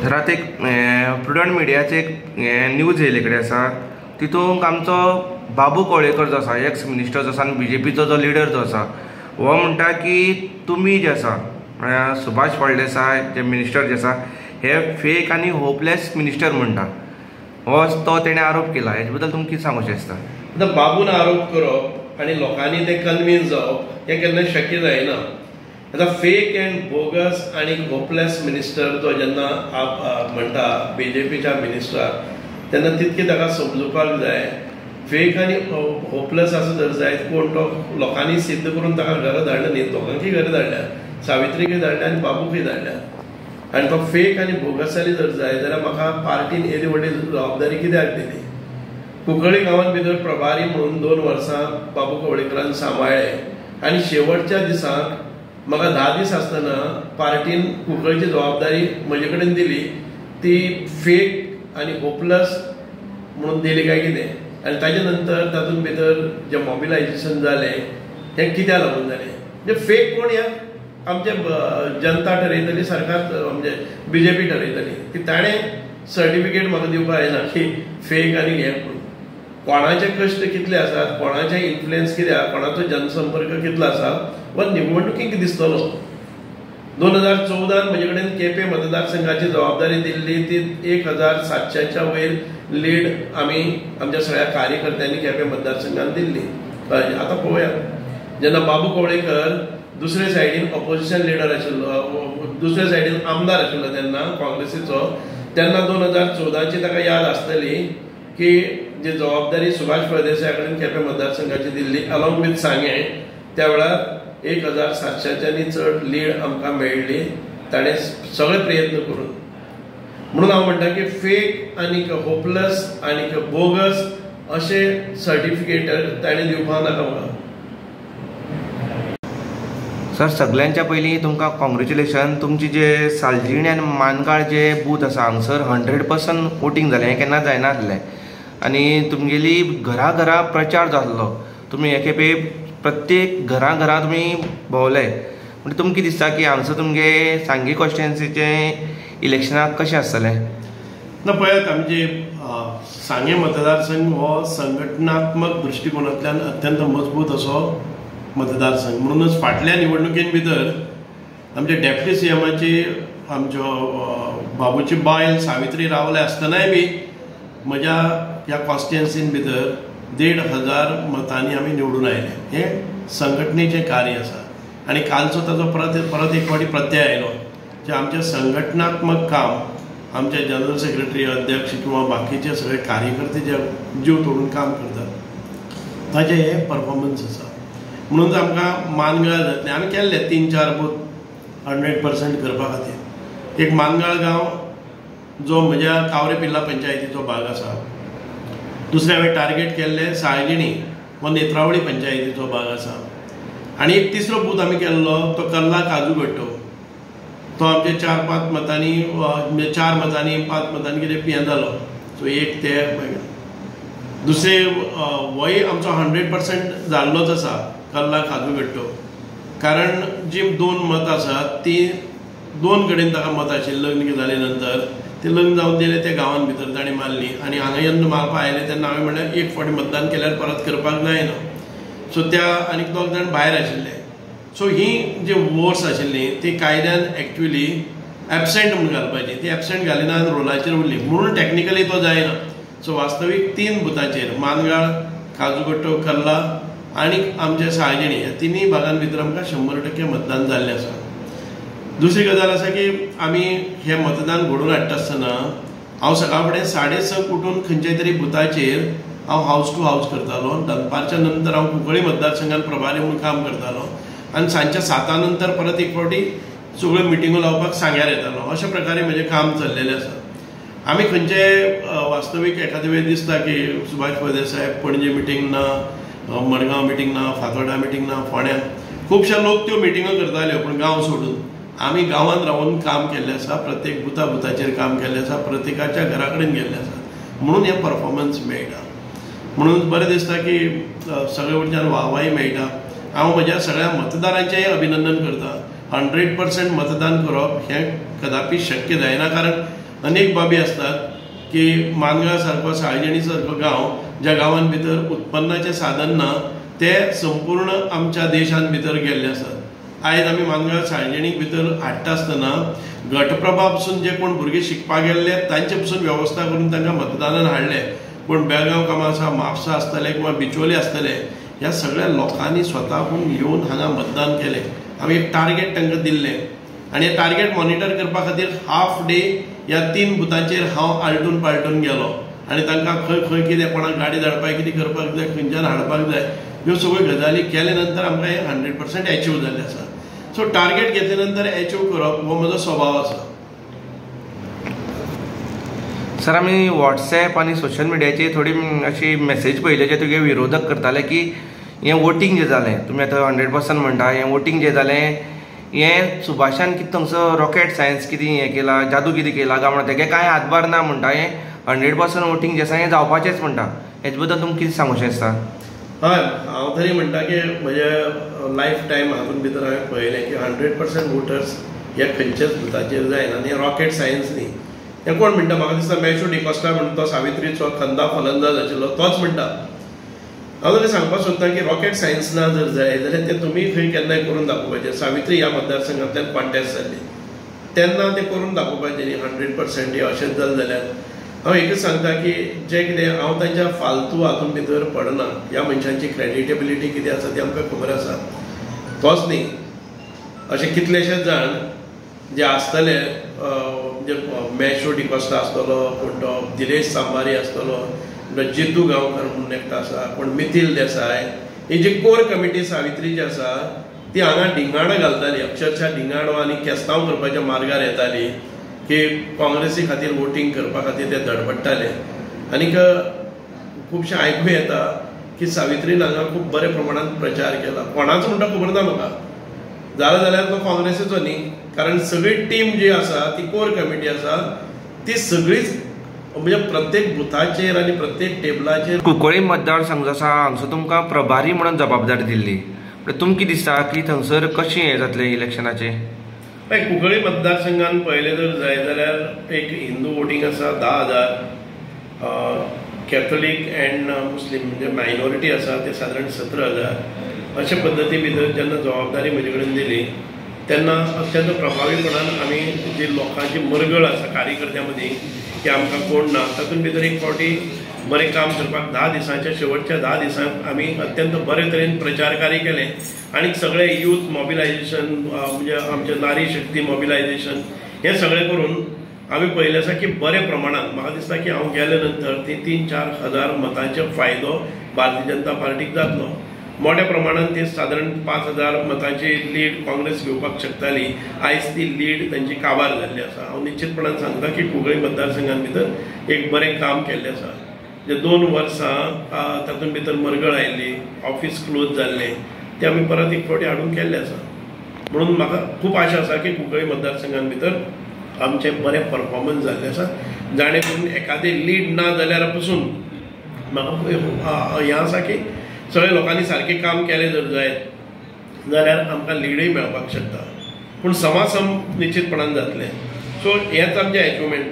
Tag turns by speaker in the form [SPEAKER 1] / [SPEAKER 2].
[SPEAKER 1] रात एक प्रुडंट मिडियाचे एक न्यूज येयले कडेन आसा, तितूंक आमचो बाबू कवळेकर जो आसा, एक्स मिनिस्टर जो आसा आनी BJPचो जो लिडर जो आसा, हो म्हणटा की तुमी जे आसा सुभाष फळदेसाय जे मिनिस्टर जे आसा हे फेक आनी होपलेस मिनिस्टर म्हणटा, हो तो तेणें आरोप केला. हेजे बद्दल तुमकां कितें सांगूचें आसता?
[SPEAKER 2] आतां बाबून आरोप करप आनी लोकांनी ते कन्विन्स जावप हें केन्ना शक्य जायना. आतां फेक एंड बोगस आनी होपलेस मिनिस्टर तो जेन्ना म्हणटा BJPच्या मिनिस्टराक, तेन्ना तितकें ताका समजुपाक जाय. फेक आनी होपलेस आसूं जर जायत कोण तो लोकांनी सिद्ध करून ताका घरा धाडला न्ही, दोगांकय घरा धाडल्या, सावित्रीकय धाडल्या आनी बाबूकय धाडल्या. आनी तो फेक आनी बोगसाली जर जाय जाल्यार म्हाका पार्टीन येदी व्हडली जबाबदारी कित्याक दिली. कुंकळ्ळी गांवांत भितर प्रभारी म्हणून 2 वर्सां बाबू कवळेकरान सांबाळ्ळे आनी शेवटच्या दिसाक म्हाका 10 दीस आसतना पार्टीन कुंकळ्ळीची जबाबदारी म्हजे कडेन दिली. ती फेक आनी होपलेस म्हणून दिली काय कितें, आनी ताजे नंतर तातूंत भितर जे मोबिलायजेशन जालें हें कित्याक लागून जालें. म्हणजे फेक कोण या आमचे जनता ठरयतली, सरकार म्हणजे BJP ठरयतली की ताणें सर्टिफिकेट म्हाका दिवपाक जायना की फेक आनी हें म्हणून. कोणाचे कश्ट कितले आसात, कोणाचे इन्फ्लुएन्स कितें आसा, कोणाचो जनसंपर्क कितलो आसा वा निवडणुकीक दिसतलो. 2014 म्हजे कडेन केपें मतदारसंघाची जबाबदारी दिल्ली. ती 1700च्या वयर लीड आमी आमच्या सगळ्या कार्यकर्त्यांनी केपें मतदारसंघान दिल्ली. आतां पळोवया, जेन्ना बाबू कवळेकर दुसरे सायडीन ऑपोजिशन लिडर आशिल्लो, दुसरे सायडीन आमदार आशिल्लो तेन्ना काँग्रेसीचो, तेन्ना 2014ची ताका याद आसतली की जी जबाबदारी सुभाष फळदेसाय कडेन केपें मतदारसंघाची दिल्ली अलॉंग विथ सांगे, त्या वेळार 1700च्यानी चड लीड आमकां मेळ्ळी ताणें सगळे प्रयत्न करून. म्हणून हांव म्हणटा की फेक आनीक होपलेस आनीक बोगस अशे सर्टिफिकेट ताणें दिवपाक नाका म्हाका.
[SPEAKER 1] सर, सगळ्यांच्या पयलीं तुमकां कॉंग्रेच्युलेशन. तुमची जे सालजिणी आनी मानगाळ जे बूथ आसा हांगसर 100% वोटींग जालें. हें केन्ना जायना आसलें. आनी तुमगेली घरा घरा प्रचार जाल्लो. तुमी हे खेपे प्रत्येक घरा तुमी भोंवले. म्हणजे तुमकां कितें दिसता की हांगसर तुमगे सांगी कॉन्स्टिट्युएन्सीचें इलेक्शनाक कशें आसतलें?
[SPEAKER 2] ना पळयात, आमचे सांगे मतदारसंघ हो संघटनात्मक दृश्टिकोनांतल्यान अत्यंत मजबूत असो मतदारसंघ. म्हणूनच फाटल्या निवडणुकेन भितर आमचे डेप्युटी CMची आमच्यो बाबूची बायल सावित्री रावले आसतनाय बी म्हज्या ह्या कॉन्स्टिट्युएन्सीन भितर 1,500 मतांनी आमी निवडून आयले. हें संघटनेचें कार्य आसा. आनी कालचो ताजो परत एक फावटी प्रत्यय आयलो जे आमचें संघटनात्मक काम, आमचे जनरल सेक्रेटरी, अध्यक्ष किंवा बाकीचे सगळे कार्यकर्ते जे जीव तोडून काम करतात ताजे हे परफॉर्मन्स आसा. म्हणून आमकां मानगाळ जातलें. आमी केल्ले 3-4 बूथ 100% करपा खातीर. एक मानगाळ गांव जो म्हज्या कावरे पिल्ला पंचायतीचो भाग आसा. दुसरे हांवें टार्गेट केल्ले साळजिणी हो नेत्रावळी पंचायतीचो भाग आसा. आनी एक तिसरो बूथ आमी केल्लो तो कल्ला काजूगट्टो. तो आमचे 4-5 मतांनी, 4 मतांनी 5 मतांनी कितें हें जालो. सो एक ते दुसरे होय आमचो 100% जाल्लोच आसा कल्ला काजूगट्टो. कारण जी 2 मत आसात ती 2 कडेन ताका मत आशिल्लें. लग्न जाले नंतर ते लग्न जावन दिले ते गांवांत भितर ताणें मारली. आनी हांगा जेन्ना मारपा आयले तेन्ना हांवें म्हणलें एक फावटी मतदान केल्यार परत करपाक जायना. सो त्या आनीक 2 जाण भायर आशिल्ले. सो ही जी वोट्स आशिल्ली ती कायद्यान एक्चुअली एबसेंट म्हणून घालपाची. ती एबसेंट घालिना आनी रोलाचेर उरली. म्हणून टॅक्निकली तो जायना. सो वास्तवीक 3 बुथाचेर मानगाळ, काजूगट्टो, कल्ला आनी आमचे साळजिणी ह्या 3 भागां भितर आमकां 100% मतदान जाल्लें आसा. दुसरी गजाल आसा की आमी हें मतदान घडोवन हाडटा आसतना हांव सकाळ फुडें 6:30 उठून खंयच्याय तरी बुथाचेर हांव हावस टू हावस करतालो. दनपारच्या नंतर हांव कुंकळ्ळी मतदारसंघान प्रभारी म्हणून काम करतालो. आनी सांजच्या 7 नंतर परत एक फावटी सगळ्यो मिटिंगो लावपाक सांग्यार येतालो. अशा प्रकारे म्हजें काम चल्लेलें आसा. आमी खंयचे वास्तवीक एखादे वेळ दिसता की सुभाष फळदेसाय पणजे मिटींग ना, मडगांव मिटींग ना, फातोर्डा मिटींग ना, फोंड्या खुबशे लोक त्यो मिटिंगो करताल्यो पूण गांव सोडून. आमी गांवांत रावून काम केल्लें आसा. प्रत्येक बुथाचेर काम केल्लें आसा. प्रत्येकाच्या घरा कडेन गेल्लें आसा. म्हणून हें परफॉर्मन्स मेळटा. म्हणून बरें दिसता की सगळे वटेच्यान वाहवाही मेळटा. हांव म्हज्या सगळ्या मतदारांचेंय अभिनंदन करता. 100% मतदान करप हें कदापि शक्य जायना. कारण अनेक बाबी असतात की मानगाळ सारको साळजिणी सारको गांव ज्या गांवांत भितर उत्पन्नाचें साधन ना ते संपूर्ण आमच्या देशांत भितर गेल्ले आसात। आयज आमी मानगाळ साळजिणीक भितर हाडटा आसतना गटप्रभा पसून जे कोण भुरगे शिकपाक गेल्ले तांचे पसून वेवस्था करून तांकां मतदानान हाडले, पूण बेळगांव कामासा म्हापसा आसतले किंवा बिचोली आसतले ह्या सगळ्या लोकांनी स्वताहून येवन हांगा मतदान केलें। आमी एक टार्गेट तांकां दिल्लें आनी हे टार्गेट मॉनिटर करपा खातीर हाफ डे ह्या 3 बुथांचेर हांव आलटून पालटून गेलो आनी तांकां खंय खंय कितें कोणाक गाडी धाडपाक कितें करपाक जाय, खंयच्यान हाडपाक जाय, ह्यो सगळ्यो गजाली केले नंतर आमकां हे 100% एचीव जाल्लें आसा। सो टार्गेट घेतले नंतर एचीव करप हो म्हजो स्वभाव आसा।
[SPEAKER 1] सर, आमी व्हॉट्सॅप आनी सोशल मिडियाचेर थोडी अशी मेसेज पळयली जे तुगे विरोधक करताले की हें वोटींग जें जालें, तुमी आतां 100% म्हणटा, हें वोटींग जें जालें हें सुभाषान कितें थंगसर रॉकेट सायन्स कितें हें केला, जादू कितें केला काय म्हणटा, तेगे कांय हातभार ना म्हणटा, हें 100% वोटींग जें आसा हें जावपाचेंच म्हणटा। हेजे बद्दल तुमकां कितें सांगूचें आसता?
[SPEAKER 2] हय, हांव तरी म्हणटा की म्हज्या लायफ टायम हातूंत भितर हांवें पळयलें की 100% वोटर्स हे खंयच्याच बुथाचेर जायना आनी रॉकेट सायन्स न्ही। हें कोण म्हणटा? म्हाका दिसता मॅशो डिकॉस्टा म्हणटा तो सावित्रीचो खंदा फलंदाज आशिल्लो तोच म्हणटा। हांव तरी सांगपाक सोदतां की रॉकेट सायन्स ना जर जाय जाल्यार ते तुमी खंय केन्नाय करून दाखोवपाचें। सावित्री ह्या मतदारसंघांतल्यान कॉन्टेस्ट जाल्ली तेन्ना ते करून दाखोवपाचें न्ही 100% अशेंच जालें जाल्यार। हांव एकच सांगता की जें कितें हांव तांच्या फालतू हातूंत भितर पडना, ह्या मनशांची क्रेडिटेबिलिटी कितें आसा ती आमकां खबर आसा। तोच न्ही, अशे कितलेशेच जाण जे आसतले, म्हणजे मॅशो डिकॉस्टा आसतलो, कोण तो दिलेश सांबारी आसतलो, जितू गांवकर म्हणून एकटो आसा, कोण मिथिल देसाय, ही जी कोर कमिटी सावित्री जी आसा ती हांगा डिंगाणो घालताली, अक्षरशः डिंगाणो आनी केस्तांव करपाच्या मार्गार येताली की काँग्रेसी खातीर वोटींग करपा खातीर ते धडपडटाले। आनीक खुबशें आयकूं येता की सावित्रीन हांगा खूब बरे प्रमाणांत प्रचार केला। कोणाचो म्हणटा खबर ना म्हाका, जालो जाल्यार तो काँग्रेसीचो न्ही, कारण सगळी टीम जी आसा ती कोर कमिटी आसा ती सगळीच म्हणजे प्रत्येक बुथाचेर आनी प्रत्येक टेबलाचेर।
[SPEAKER 1] कुंकळी मतदारसंघ आसा हांगसर तुमकां प्रभारी म्हणून जबाबदारी दिल्ली, तुमकां कितें दिसता की थंगसर कशें हें जातलें इलेक्शनाचें?
[SPEAKER 2] कुंकळी मतदारसंघान पळयलें जर जाय जाल्यार एक हिंदू वोटींग आसा 10,000, कॅथोलीक एंड मुस्लीम म्हणजे मायनॉरिटी आसा ते सादारण 17,000। अशे पद्दती भितर जेन्ना जबाबदारी म्हजे कडेन दिली तेन्ना अत्यंत प्रभावीपणान आमी जी लोकांची मरगळ आसा कार्यकर्त्यां मदीं की आमकां कोण ना, तातूंत भितर एक फावटी बरें काम करपाक 10 दिसांच्या शेवटच्या 10 दिसांक आमी अत्यंत बरे तरेन प्रचारकारी केलें आनी सगळे यूथ मोबिलायजेशन म्हणजे आमचे नारी शक्ती मोबिलायजेशन हें सगळें करून आमी पळयलें आसा की बरे प्रमाणांत म्हाका दिसता की हांव गेले नंतर ती 3-4 हजार मतांचो फायदो भारतीय जनता पार्टीक जातलो। मोठ्या प्रमाणात ते साधारण 5,000 मतांची लीड काँग्रेस घेवपाक शकताली, आयज ती लीड तांची काबार जाल्ली आसा। हांव निश्चितपणान सांगता की कुंकळी मतदारसंघान भितर एक बरें काम केल्लें आसा। जे 2 वर्सां तातूंत भितर मरगळ आयिल्ली, ऑफिस क्लोज जाल्लें, ते आमी परत एक फावटी हाडून केल्लें आसा। म्हणून म्हाका खूब आशा आसा की कुंकळी मतदारसंघान भितर आमचे बरे परफॉर्मन्स जाल्ले आसा, जाणे करून एखादी लीड ना जाल्यार पसून म्हाका हें आसा की सगळे लोकांनी सारकें काम केलें जर जायत जाल्यार आमकां लीडय मेळपाक शकता, पूण समासम निश्चितपणान जातलें। सो हेंच आमचें अचिवमेंट।